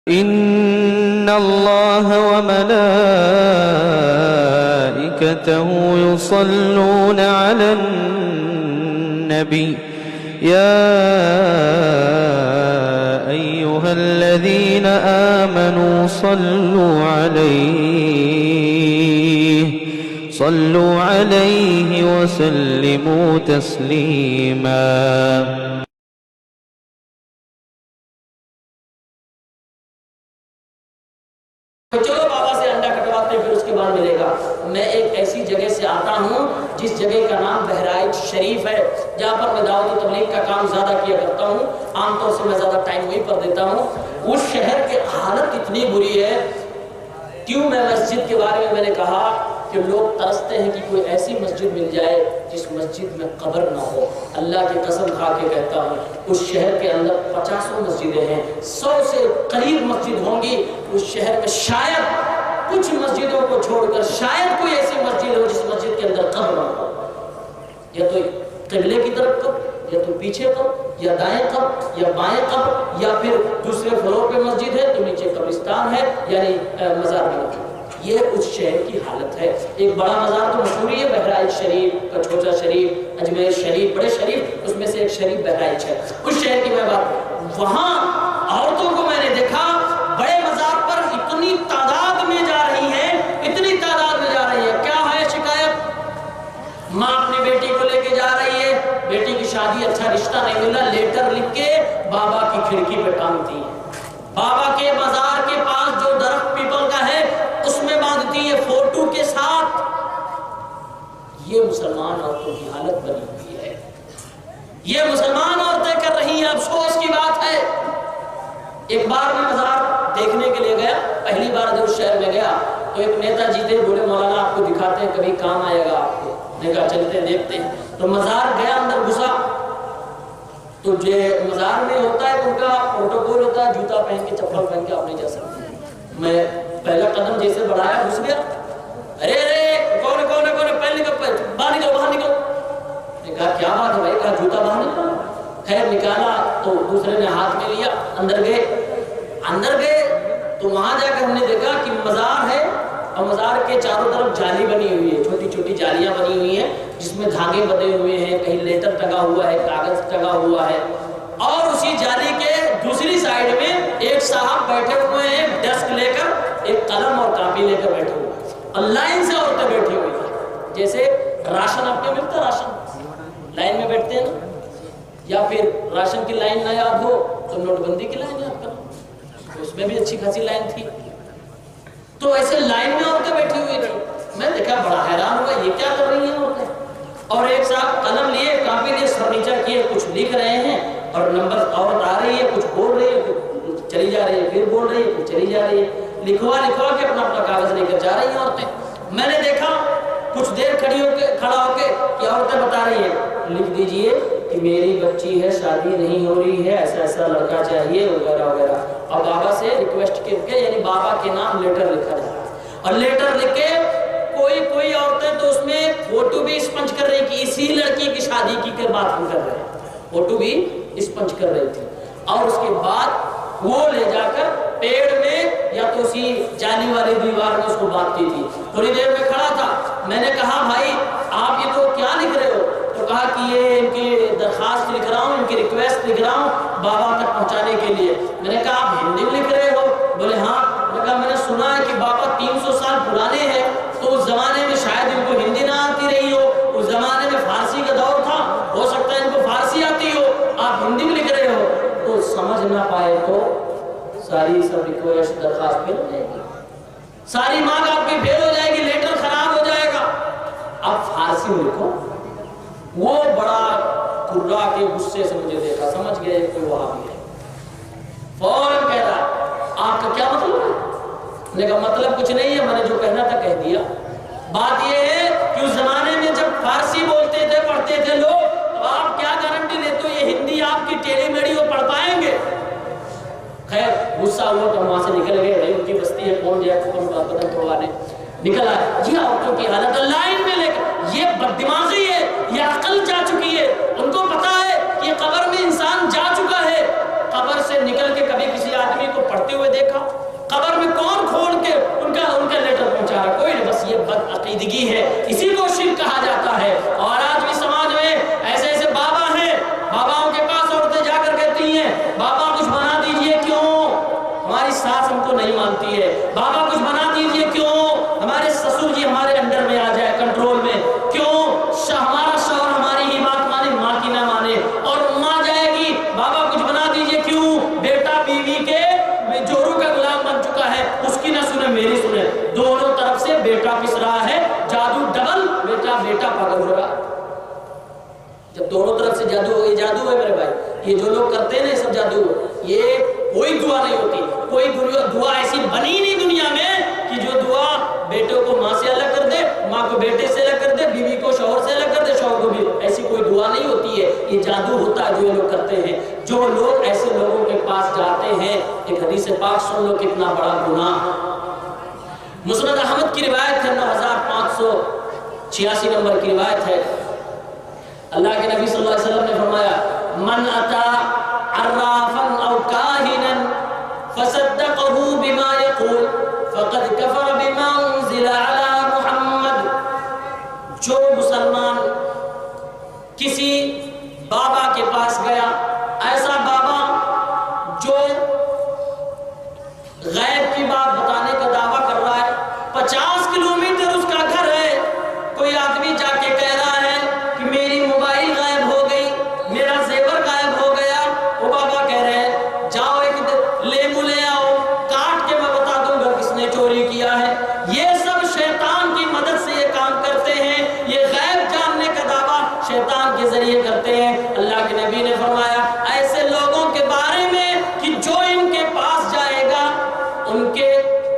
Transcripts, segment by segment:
إن الله وملائكته يصلون على النبي يا أيها الذين آمنوا صلوا عليه وسلموا تسليما. چلو بابا سے انڈا کٹواتے ہیں پھر اس کے بعد ملے گا. میں ایک ایسی جگہ سے آتا ہوں جس جگہ کا نام بہرائچ شریف ہے، جہاں پر میں دعوت و تبلیغ کا کام زیادہ کیا کرتا ہوں. عام طور سے میں زیادہ ٹائم وہیں پر دیتا ہوں. اس شہر کی حالت اتنی بری ہے. کیوں میں مسجد کے بارے میں نے کہا کہ لوگ ترستے ہیں کہ کوئی ایسی مسجد مل جائے جس مسجد میں قبر نہ ہو. اللہ کی قسم کھا کے کہتا ہوں اس شہر کے اندر 50 مسجدیں ہیں، 100 سے قریب مسجد ہوں گی. اس شہر میں شاید کچھ مسجدوں کو چھوڑ کر شاید کوئی ایسی مسجد ہو جس مسجد کے اندر قبر نہ ہو. یا تو قبلے کی طرف قبر، یا تو پیچھے قبر، یا دائیں قبر، یا بائیں قبر، یا پھر دوسرے فلور پہ مسجد ہے تو نیچے قبرستان ہے، یعنی مزار بنا. یہ اس شہر کی حالت ہے. ایک بڑا مزار تو مشہور ہی ہے بہرائچ شریف، کچھوچا شریف، اجمیر شریف، بڑے شریف، اس میں سے ایک شریف بہرائچ ہے. اس شہر کی میں بات، وہاں عورتوں کو میں نے دیکھا بڑے مزار پر اتنی تعداد میں جا رہی ہیں، اتنی تعداد میں جا رہی ہے. کیا ہے شکایت؟ ماں اپنی بیٹی کو لے کے جا رہی ہے، بیٹی کی شادی اچھا رشتہ نہیں ملا، لیٹر لکھ کے بابا کی کھڑکی پہ ٹانگتی ہے. بابا کے مزار کے پاس جو درخت پیپل کا ہے اس میں باندھتی ہے فوٹو کے ساتھ. یہ مسلمان عورتوں کی حالت بنی ہوئی ہے. یہ مسلمان عورتیں کر رہی ہیں. افسوس کی بات ہے. ایک بار میں مزار دیکھنے کے لیے گیا، پہلی بار جب شہر میں گیا تو ایک نیتا جی تھے، بولے مولانا آپ کو دکھاتے ہیں، کبھی کام آئے گا آپ کو. نے کہا چلتے ہیں دیکھتے ہیں. تو مزار گیا، اندر گھسا تو جو مزار میں ہوتا ہے ان کا پروٹوکول ہوتا ہے، جوتا پہن کے چپل پہن کے آپ نہیں جا سکتے. میں پہلا قدم جیسے بڑھایا گھس گیا. ارے کون پہن نکل، باہر نکل. نے کہا کیا بات ہے بھائی؟ کہا جوتا باہر نکل. خیر نکالا تو دوسرے نے ہاتھ میں لیا. اندر گئے تو وہاں جا کر ہم نے دیکھا کہ مزار ہے اور مزار کے چاروں طرف جالی بنی ہوئی ہے، چھوٹی چھوٹی جالیاں بنی ہوئی ہیں جس میں دھاگے بندھے ہوئے ہیں، کہیں لیٹر ٹنگا ہوا ہے، کاغذ ٹنگا ہوا ہے. اور اسی جالی کے دوسری سائڈ میں ایک صاحب بیٹھے ہوئے ہیں، ڈیسک لے کر، ایک قلم اور کاپی لے کر بیٹھے ہوئے ہیں. اور لائن سے عورتیں بیٹھی ہوئی ہیں، جیسے راشن آپ کو ملتا ہے، راشن لائن میں بیٹھتے ہیں نا، یا پھر راشن کی لائن نہ یاد ہو تو نوٹ بندی کی لائن یاد کرو، اس میں بھی اچھی خاصی لائن تھی. تو ایسے لائن میں عورتیں بیٹھی ہوئی تھی. میں دیکھا بڑا حیران ہوا یہ کیا کر رہی ہیں عورتیں. اور ایک صاحب قلم لیے، کاپی لیے، سر نیچا کیے، کچھ لکھ رہے ہیں. اور نمبر عورت آ رہی ہے، کچھ بول رہی ہے، چلی جا رہی ہے، پھر بول رہی ہے، پھر چلی جا رہی ہے. لکھوا کے اپنا کاغذ لے کر جا رہی ہیں عورتیں. میں نے دیکھا کچھ دیر کھڑا ہو کے کہ عورتیں بتا رہی ہیں لکھ دیجئے کہ میری بچی ہے، شادی نہیں ہو رہی ہے، ایسا ایسا لڑکا چاہیے وغیرہ وغیرہ. اور بابا سے ریکویسٹ کر کے، یعنی بابا کے نام لیٹر لکھا جائے. اور لیٹر لکھ کے کوئی عورتیں تو اس میں فوٹو بھی اسپنچ کر رہی کہ اسی لڑکی کی شادی کی بات ہم کر رہے ہیں، فوٹو بھی اسپنچ کر رہی تھی. اور اس کے بعد وہ لے جا کر پیڑ میں یا تو اسی جالی والی دیوار میں اس کو باندھتی تھی. تھوڑی دیر میں کھڑا تھا، میں نے کہا بھائی آپ یہ تو کیا لکھ رہے ہو؟ تو کہا کہ یہ ان کی درخواست لکھ رہا ہوں، ان کی ریکویسٹ لکھ رہا ہوں بابا تک پہنچانے کے لیے. میں نے کہا آپ ہندی میں لکھ رہے ہو؟ بولے ہاں. میں نے کہا میں نے سنا ہے کہ بابا 300 سال پرانے ہیں، تو اس زمانے میں شاید ان کو ہندی نہ آتی رہی ہو، اس زمانے میں فارسی کا دور تھا، ہو سکتا ہے ان کو فارسی آتی ہو، آپ ہندی میں لکھ رہے ہو. تو سمجھ نہ پائے تو ساری سب ریکویسٹ درخواست فیل ہو جائے گی، ساری مانگ آپ کی فیل ہو جائے گی، لیٹر خراب ہو جائے گا. اب فارسی میں لکھو. وہ بڑا کرا کے غصے سے مجھے دیکھا، سمجھ گئے کہ وہ آ گیا. فوراً کہہ رہا آپ کا کیا مطلب ہے؟ میں نے کہا مطلب کچھ نہیں ہے، میں نے جو کہنا تھا کہہ دیا. بات یہ ہے کہ اس زمانے میں جب فارسی بولتے تھے، پڑھتے تھے لوگ، تو آپ کیا گارنٹی لیتے ہو یہ ہندی آپ کی ٹیڑھی میڑھی وہ پڑھ پائیں گے؟ خیر غصہ ہوا تو وہاں سے نکل گئے. بھائی ان کی بستی ہے، کون جائے قدم توڑوانے. نکل آئے. یہ عورتوں کی حالت لائن میں لے کر، یہ بددماغی ہے، یہ عقل جا چکی ہے. ان کو پتا ہے کہ قبر میں انسان جا چکا ہے. قبر سے نکل کے کبھی کسی آدمی کو پڑھتے ہوئے دیکھا؟ قبر میں کون کھول کے ان کا لیٹر پہنچا رہا؟ کوئی نہیں، بس یہ بد عقیدگی ہے، اسی کو شرک کہا جاتا ہے۔ اور آج بھی سماج میں ایسے ایسے بابا ہیں، باباؤں کے پاس عورتیں جا کر کہتی ہیں بابا کچھ بنا دیجئے، کیوں؟ ہماری ساس ہم کو نہیں مانتی ہے، بابا کچھ بنا دیجئے، کیوں؟ ہمارے سسر جی ہمارے انڈر میں آ جائے، کنٹرول میں، کیوں؟ ہمارا شوہر ہماری ہی بات مانے، ماں کی نہ مانے، اور ماں جائے گی بابا کچھ بنا دیجئے، کیوں؟ بیٹا بیوی کے جورو کا غلام بن چکا ہے، اس کی نہ سنے میری سنے، دونوں طرف سے بیٹا پس رہا ہے، جادو ڈبل، بیٹا پاگل ہو رہا۔ جب دونوں طرف سے جادو ہو، یہ جادو ہے میرے بھائی، یہ جو لوگ کرتے ہیں نا یہ سب جادو ہو، یہ کوئی دعا نہیں ہوتی، کوئی دعا ایسی بنی نہیں دنیا میں کہ جو دعا بیٹوں کو ماں سے الگ کر دے، ماں کو بیٹے سے الگ کر دے، بیوی کو شوہر سے الگ کر دے، شوہر کو بھی، ایسی کوئی دعا نہیں ہوتی ہے، یہ جادو ہوتا ہے جو یہ لوگ کرتے ہیں۔ جو لوگ ایسے لوگوں کے پاس جاتے ہیں، ایک حدیث پاک سن لو کتنا بڑا گناہ۔ مسند احمد کی روایت ہے، 9586 نمبر کی روایت ہے، اللہ کے نبی صلی اللہ علیہ وسلم نے فرمایا من اتا عرافا او کاہنا فصدقه بما يقول فقد كفر بما انزل على محمد۔ جو مسلمان کسی بابا کے پاس گیا، ایسا بابا جو غیب کی بات بتانے کا دعویٰ کر رہا ہے، 50 کلومیٹر اس کا گھر ہے، کوئی آدمی جا کے کہہ رہا ہے کہ میری موبائل غائب ہو گئی، میرا زیور غائب ہو گیا، وہ بابا کہہ رہے ہیں جاؤ ایک لیمو لے آؤ، کاٹ کے میں بتا دوں گا کس نے چوری کیا ہے۔ یہ سب شیطان کی مدد سے یہ کام کرتے ہیں، یہ غیب جاننے کا دعویٰ شیطان کے ذریعے کرتے ہیں۔ اللہ کے نبی نے فرمایا ایسے لوگوں کے بارے میں کہ جو ان کے پاس جائے گا، ان کے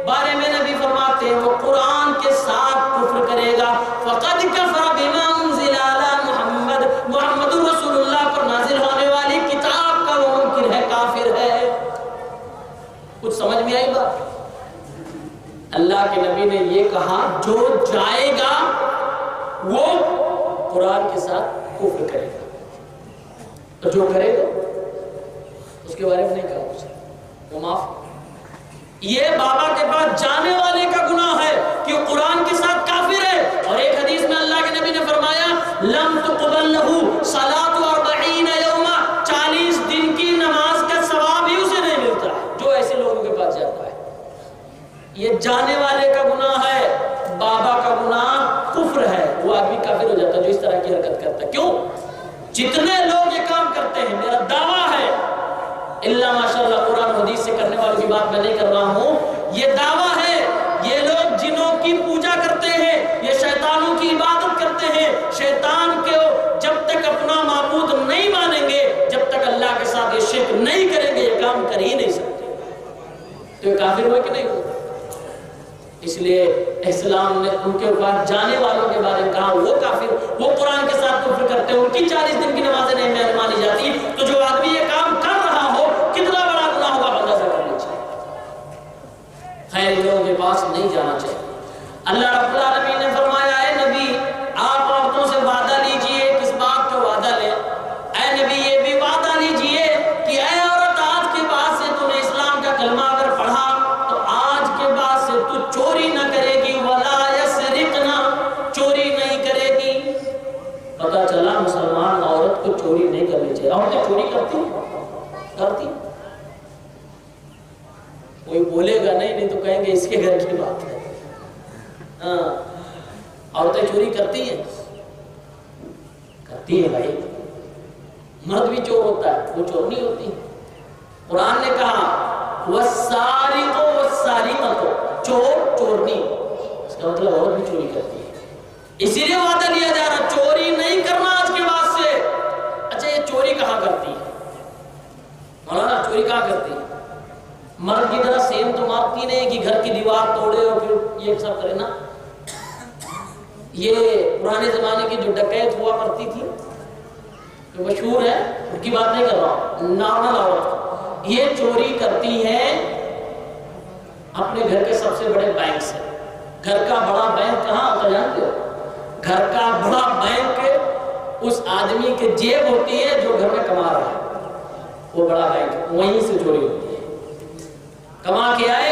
بارے میں نبی فرماتے ہیں وہ قرآن کے ساتھ کفر کرے گا، فقد کفر بما انزل علی محمد، محمد رسول اللہ پر نازل ہونے والی کتاب کا وہ منکر ہے، کافر ہے۔ کچھ سمجھ میں آئی بات؟ اللہ کے نبی نے یہ کہا جو جائے گا وہ قرآن کے ساتھ کفر کرے گا، تو جو کرے گا اس کے بارے میں نہیں کہا کچھ، وہ معاف۔ یہ بابا کے پاس جانے والے کا گناہ ہے کہ قرآن کے ساتھ کافر ہے۔ اور ایک حدیث میں اللہ کے نبی نے فرمایا لم تقبل لہ صلاۃ 40 یوما، 40 دن کی نماز کا ثواب ہی اسے نہیں ملتا جو ایسے لوگوں کے پاس جاتا ہے۔ یہ جانے والے کا گناہ ہے، بابا کا گناہ کفر ہے، وہ آدمی کافر ہو جاتا ہے جو اس طرح کی حرکت کرتا ہے۔ کیوں؟ جتنے لوگ یہ کام کرتے ہیں، میرا دعویٰ ہے اللہ ماشاءاللہ قرآن حدیث سے کرنے والوں کی بات میں نہیں کر رہا ہوں، یہ دعویٰ ہے یہ لوگ جنوں کی پوجا کرتے ہیں، یہ شیطانوں کی عبادت کرتے ہیں، شیطان کو جب تک اپنا معبود نہیں مانیں گے، جب تک اللہ کے ساتھ یہ شرک نہیں کریں گے، یہ کام کر ہی نہیں سکتے، تو یہ کافر ہوئے کہ نہیں ہوئے؟ اس لیے اسلام نے ان کے پاس جانے والوں کے بارے میں کہا وہ کافر، وہ قرآن کے ساتھ کفر کرتے ہیں، ان کی 40 دن کی نمازیں نہیں مانی جاتی۔ تو جو آدمی یہ کام کر رہا ہو کتنا بڑا گناہ ہوگا اندازہ کر لیجیے۔ خیر لوگوں کے پاس نہیں جانا چاہیے۔ اللہ رب العالمین نے فرمایا اے نبی آپ عورتوں سے وعدہ لیجئے، کس بات کا وعدہ لیں؟ اے نبی یہ بھی وعدہ لیجئے کہ اے عورت آج کے بعد سے تو نے اسلام کا کلمہ اگر پڑھا تو آج کے بعد سے تو چوری نہ کرے گی، ولا یسرقنا، چوری نہیں کرے گی۔ پتہ چلا مسلمان عورت کو چوری نہیں کرنی چاہیے۔ عورتیں چوری کرتی کوئی بولے گا نہیں تو کہیں گے اس کے گھر کی بات ہے۔ ہاں عورتیں چوری کرتی ہیں بھائی، مرد بھی چور ہوتا ہے، وہ چور نہیں ہوتی۔ قرآن نے کہا والسارق والسارقۃ، چور چورنی، اس کا مطلب عورت بھی چوری کرتی ہے۔ اسی لیے وعدہ لیا جا رہا چوری نہیں کرنا آج کے بعد سے۔ اچھا یہ چوری کہاں کرتی ہے مولانا؟ چوری کہاں کرتی ہے؟ مرد کی طرح سیم تو مارتی نہیں کہ گھر کی دیوار توڑے اور پھر یہ سب کرے نا۔ یہ پرانے زمانے کی جو ڈکیت ہوا کرتی تھی جو مشہور ہے، ان کی بات نہیں کر رہا ہوں، نارمل عورت یہ چوری کرتی ہے اپنے گھر کے سب سے بڑے بینک سے۔ گھر کا بڑا بینک کہاں ہوتا ہے جانتے ہو؟ گھر کا بڑا بینک اس آدمی کے جیب ہوتی ہے جو گھر میں کما رہا ہے، وہ بڑا بینک وہیں سے چوری ہوتی ہے۔ کما کے آئے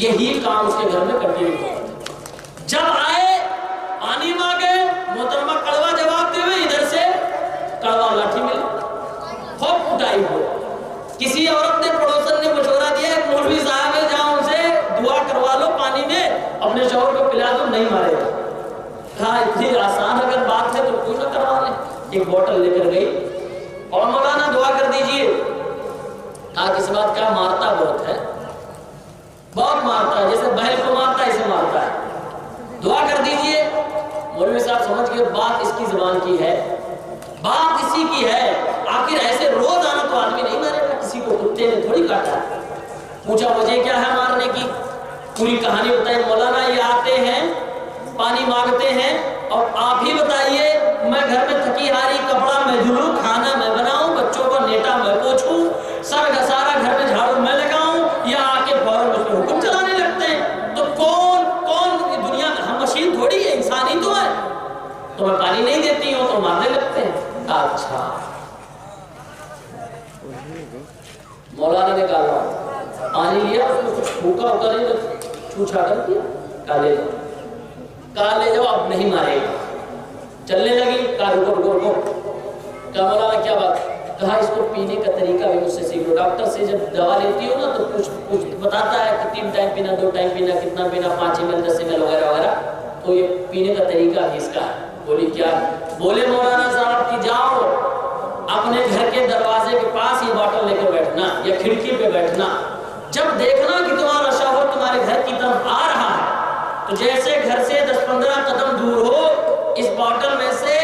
یہی کام اس کے گھر میں کنٹینیو ہوتا تھا۔ جب آئے پانی مانگے، محترمہ کڑوا جواب دے ہوئے، ادھر سے کڑوا لاٹھی ملی، خوب کٹائی ہو۔ کسی عورت نے پڑوسن نے مشورہ دیا ایک مولوی صاحب ہے جہاں ان سے دعا کروا لو پانی میں اپنے شوہر کو پلا دو، نہیں مارے گا۔ کہا اتنی آسان اگر بات ہے تو کیوں نہ کروا لیں۔ ایک بوٹل لے کر گئی اور مولانا دعا کر دیجئے۔ کہا کس بات کا؟ مارتا بہت ہے، بہت مارتا ہے، جیسے بہن کو مارتا ہے اسے مارتا ہے، دعا کر دیجئے۔ مولوی صاحب سمجھ گئے بات اس کی زبان کی ہے، بات اسی کی ہے، آخر ایسے روز آنا تو آدمی نہیں مارے گا، کسی کو کتے نے تھوڑی کاٹا ہے۔ پوچھا وجہ کیا ہے مارنے کی؟ پوری کہانی بتائی۔ مولانا یہ آتے ہیں پانی مانگتے ہیں اور آپ ہی بتائیے میں گھر میں تھکی ہاری کپڑا میں دھلوں، کھانا میں بناؤں، بچوں کو نیٹا میں پوچھوں، سر گھسارا گھر میں جھاڑو میں لگاؤں، یا آ کے فوراً مجھ پہ حکم چلانے لگتے ہیں؟ تو کون دنیا میں ہم مشین تھوڑی ہے، انسان ہی تو ہے، تو میں پانی نہیں دیتی ہوں تو مارنے لگتے ہیں۔ اچھا مولانا نے کہا پانی لیا، اس میں کچھ بھوکا ہوتا نہیں تو چھوچھا کر دیا، کالے جاؤ، کالے جاؤ، اب نہیں مارے گا۔ چلنے لگی، کہا رکو رکو رکو۔ کہا مولانا کیا بات؟ کہا اس کو پینے کا طریقہ بھی مجھ سے سیکھو، ڈاکٹر سے جب دوا لیتی ہو نا تو کچھ بتاتا ہے کہ 3 ٹائم پینا، 2 ٹائم پینا، کتنا پینا، 5 ml 10 ml وغیرہ وغیرہ، تو یہ پینے کا طریقہ بھی اس کا ہے۔ بولی کیا؟ بولے مولانا صاحب کی جاؤ اپنے گھر کے دروازے کے پاس یہ باٹل لے کر بیٹھنا یا کھڑکی پہ بیٹھنا، جب دیکھنا کہ تمہارا شوہر تمہارے گھر کی طرف آ رہا ہے تو جیسے گھر سے 10-15 قدم دور ہو اس باٹل میں سے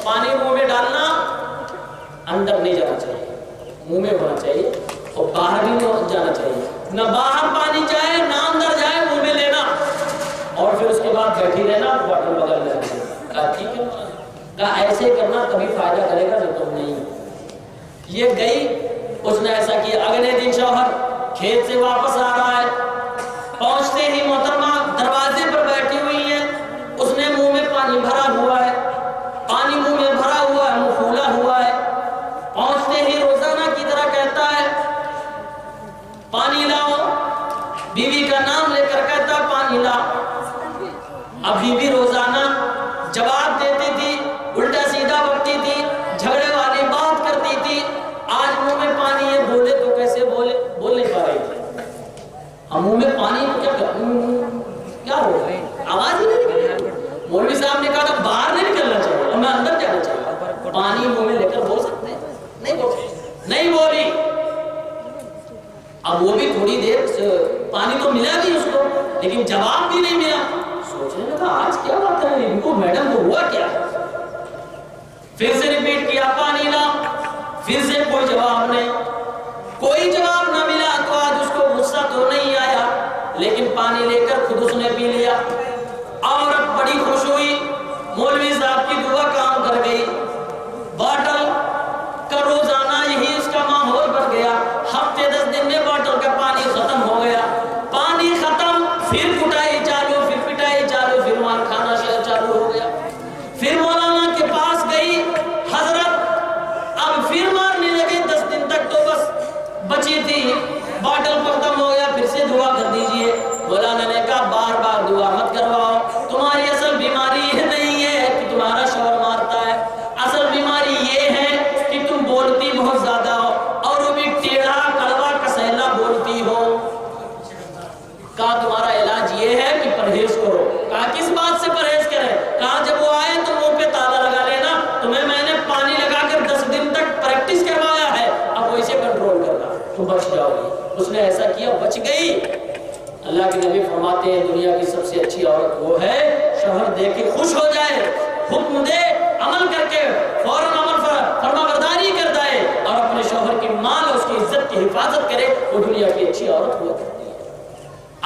پانی منہ میں ڈالنا، اندر نہیں جانا چاہیے، منہ میں ہونا چاہیے، اور باہر بھی نہیں جانا چاہیے، نہ باہر پانی جائے نہ اندر جائے، منہ میں لینا، اور پھر اس کے بعد بیٹھی رہنا، باٹل بغل میں رکھنا۔ کہا ٹھیک ہے، کہا ایسے کرنا تبھی فائدہ کرے گا، نہیں تو نہیں۔ یہ گئی، اس نے ایسا کیا۔ اگلے دن شوہر کھیت سے واپس آ رہا ہے، پہنچتے ہی محترمہ دروازے پر بیٹھی ہوئی ہے، اس نے منہ میں پانی بھرا ہوا ہے، پانی منہ میں بھرا ہوا ہے، منہ پھولا ہوا ہے، پہنچتے ہی روزانہ کی طرح کہتا ہے پانی لاؤ، بیوی کا نام لے کر کہتا پانی لا۔ اب بیوی روزانہ جواب دیتی تھی، الٹا سیدھا بکتی تھی، جھگڑے والی بات کرتی تھی، آج منہ میں پانی ہے، بولے تو کیسے بولے، بول نہیں پا رہی تھی۔ ہم منہ میں پانی کیا ہو گئے، آواز ہی نہیں نکلی۔ مولوی صاحب نے کہا کہ باہر نہیں نکلنا چاہیے اور میں اندر جانا چاہیے، پانی منہ میں لے کر بول سکتے ہیں؟ نہیں بولی۔ اب وہ بھی تھوڑی دیر پانی تو ملا نہیں اس کو، لیکن جواب بھی نہیں ملا۔ سوچنے لگا آج کیا بات ہے، ان کو میڈم کو ہوا کیا؟ پھر سے ریپیٹ کیا پانی لا، پھر سے کوئی جواب نہیں، کوئی جواب نہ ملا تو آج اس کو غصہ تو نہیں آیا، لیکن پانی لے کر خود اس نے پی لیا۔ عورت بڑی خوش ہوئی، مولوی صاحب کی دعا کام کر گئی، باٹل کا روزانہ یہی اس کا ماحول بن گیا۔ ہفتے 10 دن میں باٹل کا پانی ختم ہو گیا، پانی ختم، پھر کٹائی چالو، پھر پٹائی چالو، پھر مار کھانا چالو ہو گیا۔ پھر مولانا کے پاس گئی حضرت، اب پھر مارنے لگے، 10 دن تک تو بس بچی تھی، باٹل ختم ہو گیا، پھر سے دعا کر دیجئے۔ مولانا نے کہا بار بار دعا مت کرواؤ، تمہاری اصل بیماری یہ نہیں ہے کہ تمہارا شوہر مارتا ہے، اصل بیماری یہ ہے کہ تم بولتی بہت زیادہ ہو، اور وہ بھی ٹیڑھا کڑوا کسیلا بولتی ہو۔ کہا تمہارا علاج یہ ہے کہ پرہیز کرو۔ کہا کس بات سے پرہیز کریں؟ کہا جب وہ آئے تو منہ پہ تالا لگا لینا، تمہیں میں نے پانی لگا کر 10 دن تک پریکٹس کروایا ہے، اب وہ اسے کنٹرول کرنا، تم بچ جاؤ گی۔ اس نے ایسا کیا، بچ گئی۔ اللہ کے نبی فرماتے ہیں دنیا کی سب سے اچھی عورت وہ ہے شوہر دیکھ کے خوش ہو جائے، حکم دے عمل کر کے فوراً عمل فرما برداری کر دائے اور اپنے شوہر کی مال اور اس کی عزت کی حفاظت کرے، وہ دنیا کی اچھی عورت ہوا کرتی ہے۔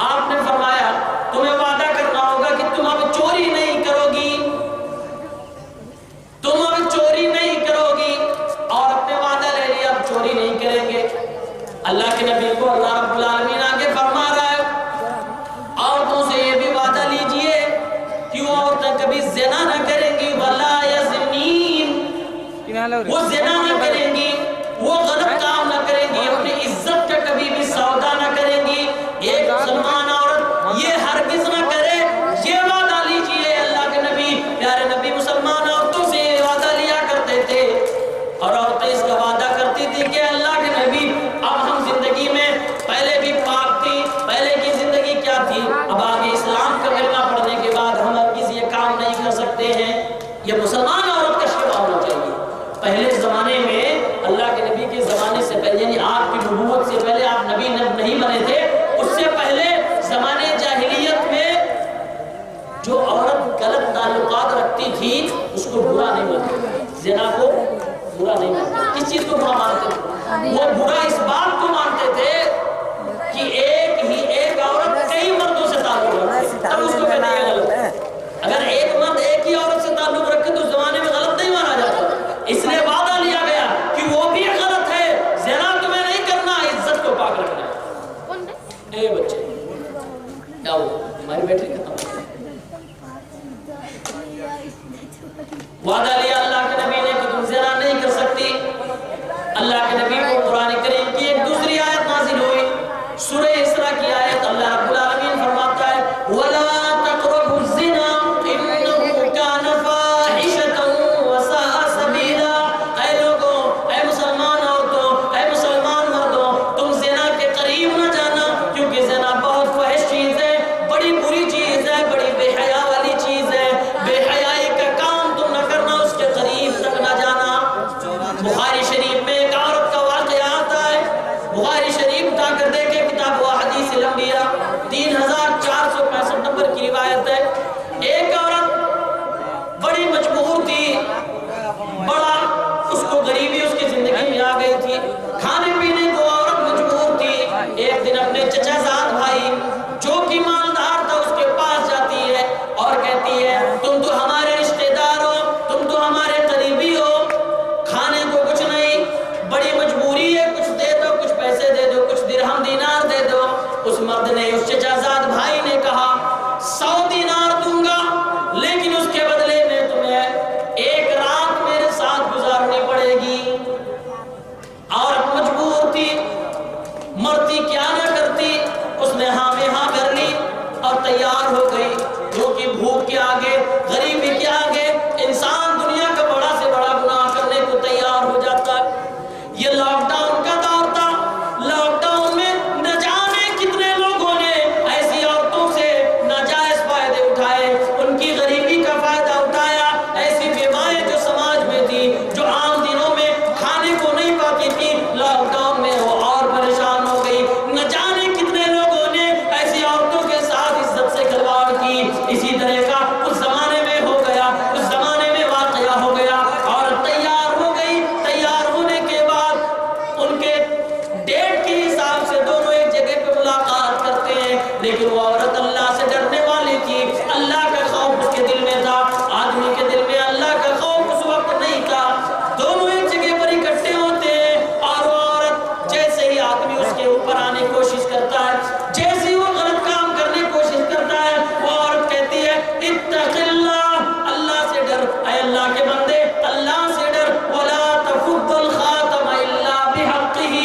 آپ نے فرمایا تمہیں وعدہ کرنا ہوگا کہ تم اب چوری نہیں کرو گی، تم اب چوری نہیں کرو گی، اور اپنے وعدہ لے لیا اب چوری نہیں کریں گے۔ اللہ کے نبی کو اللہ رب العالمین آگے فرما رہا ہے عورتوں سے یہ بھی وعدہ لیجئے کہ وہ عورتیں کبھی زنا نہ کریں گی، وَلَا يَزْنِينَ، وہ زنا نہ کریں گی، وہ غلط کام نہ کریں گی، اپنی عزت کا کبھی بھی سودا نہ کریں گی۔ ایک مسلمان نہیں مانتے, زنا کو برا نہیں مانتے. کس چیز کو برا مانتے تھے؟ وہ برا اس بات کو مانتے تھے کہ ایک عورت کئی مردوں سے تعلق رکھتی, تب اس کو کہتے ہیں غلط ہے. اگر ایک مرد ایک ہی عورت سے تعلق رکھے تو اس زمانے میں غلط نہیں مانا جاتا. اس لیے وعدہ لیا گیا کہ وہ بھی غلط ہے, زنا تمہیں نہیں کرنا, عزت کو پاک رکھنا ہے. اے بچے جاؤ, ہماری بیٹری ختم. وعدہ لیا اللہ کے نبی نے کہ تم زنا نہیں کر سکتی. اللہ کے نبی کو قرآن کریم کی ایک دوسری آیت نازل ہوئی, سورہ اسراء کی آیت. اللہ رب العالمین فرماتا ہے وَلَا تَقْرَبُوا الزِّنَا إِنَّهُ كَانَ فَاحِشَةً وَسَاءَ سَبِيلًا. اے لوگوں, اے مسلمان عورتوں, اے مسلمان مردوں, تم زنا کے قریب نہ جانا, کیونکہ زنا بہت فحش چیز ہے, بڑی بری چیز ہے, بڑی بے حیا والی چیز ہے. بے حیائی کا کام تم نہ کرنا, اس کے قریب تک نہ جانا. بخاری شریف میں ایک عورت کا واقعہ آتا ہے. بخاری شریف اٹھا کر دیکھیں, کتاب و حدیث الانبیاء 3465 نمبر کی روایت ہے. ایک عورت بڑی مجبور تھی, بڑا اس کو غریبی اس کی زندگی میں آ گئی تھی, کھانے پینے کو عورت مجبور تھی. ایک دن اپنے چچا زاد بھائی جو کہ مالدار تھا اس کے پاس جاتی ہے اور کہتی ہے تم تو ہمارے رشتہ دار ہو, تم تو ہمارے قریبی ہو, کھانے کو کچھ نہیں, بڑی مجبوری ہے, کچھ دے دو, کچھ پیسے دے دو, کچھ درہم دینار دے دو. اس مرد نے, اس چچا زاد بھائی نے کہا 100 دینار دوں گا, لیکن اس کے بدلے میں تمہیں ایک رات میرے ساتھ گزارنی پڑے گی. عورت مجبور تھی, مرتی کیا نہ کرتی, اس نے ہاں میں ہاں کر لی اور تیار ہو گئی, کیونکہ بھوک کے آگے, غریبی کے آگے انسان دنیا کا بڑا سے بڑا گناہ کرنے کو تیار ہو جاتا ہے. یہ لاک ڈاؤن کا دور تھا. لاک ڈاؤن میں نہ جانے کتنے لوگوں نے ایسی عورتوں سے ناجائز فائدے اٹھائے, ان کی غریبی کا فائدہ اٹھایا. ایسی بیوائیں جو سماج میں تھی, جو عام دنوں میں کھانے کو نہیں پاتی تھی, لاک ڈاؤن میں وہ اور پریشان ہو گئی. نہ جانے کتنے لوگوں نے ایسی عورتوں کے ساتھ عزت سے کھلواڑ کی. اسی طرح کا اس زمانے میں ہو گیا, اس زمانے میں واقعہ ہو گیا. اور تیار ہو گئی, تیار ہونے کے بعد ان کے ڈیٹ کے حساب سے دونوں ایک جگہ پہ ملاقات کرتے ہیں. لیکن وہ عورت اللہ سے ڈرنے والی تھی, اللہ کا خوف اس کے دل میں تھا. آدمی کے دل میں اللہ کا خوف اس وقت نہیں تھا. دونوں ایک جگہ پر اکٹھے ہوتے ہیں, اور وہ عورت جیسے ہی آدمی اس کے اوپر آنے کی کوشش کرتا ہے, جیسے ہی وہ غلط کام کرنے کی کوشش کرتا ہے, وہ عورت کہتی ہے اتق اللہ, اللہ سے ڈر, اے اللہ کے بندے اللہ سے ڈر. ولا تفض الخاتم الا بحقه,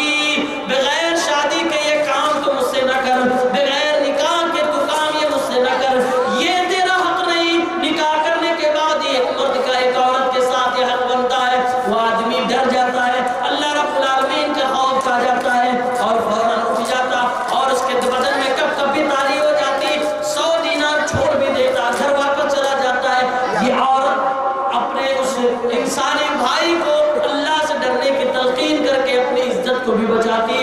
بغیر شادی کے یہ کام تو مجھ سے نہ کر, بغیر نکاح کے تو کام یہ مجھ سے نہ کر, یہ تیرا حق نہیں. نکاح کرنے کے بعد ایک مرد کا ایک عورت کے ساتھ یہ حق بنتا ہے. وہ آدمی ڈر جاتا ہے, اللہ رب العالمین کا خوف کھا جاتا ہے اور فوراً اٹھ جاتا, اور اس کے بدن میں کب کب بھی تاری ہو جاتی, 100 دینار چھوڑ بھی دیتا, گھر واپس چلا جاتا ہے. یہ عورت اپنے اس انسانی بھائی کو اللہ سے ڈرنے کی تلقین کر کے اپنی عزت کو بھی بچاتی